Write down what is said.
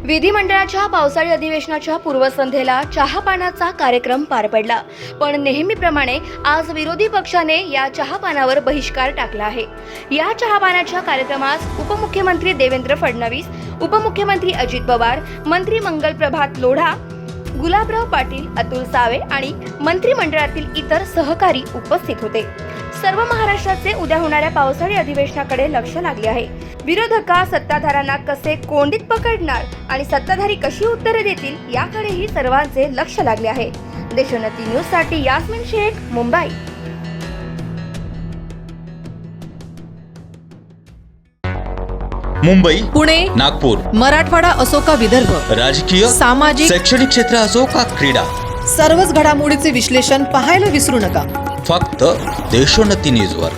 विधिमंडळाच्या पावसाळी अधिवेशनाच्या पूर्वसंध्येला चहापानाचा कार्यक्रम पार पडला, पण नेहमीप्रमाणे आज विरोधी पक्षाने या चहापानावर बहिष्कार टाकला आहे। या चहापानाच्या कार्यक्रमास उपमुख्यमंत्री देवेंद्र फडणवीस, उपमुख्यमंत्री अजित पवार, मंत्री मंगल प्रभात लोढा, गुलाबराव पाटील, अतुल सावे आणि मंत्रिमंडळातील इतर सहकारी उपस्थित होते। सर्व महाराष्ट्राचे उद्या होणाऱ्या पावसाळी अधिवेशनाकडे लक्ष लागले आहे। विरोधक सत्ताधाऱ्यांना कसे कोंडीत पकडणार आणि सत्ताधारी कशी उत्तरे देतील याकडेही सर्वांचे लक्ष लागले आहे। देशोन्नती न्यूज साठी यास्मिन शेख, मुंबई। मुंबई, पुणे, नागपूर, मराठवाडा असो का विदर्भ, राजकीय, सामाजिक, शैक्षणिक क्षेत्र असो का क्रीडा, सर्वच घडामोडीचे विश्लेषण पाहायला विसरू नका। फक्त देशोन्नती न्यूजवर।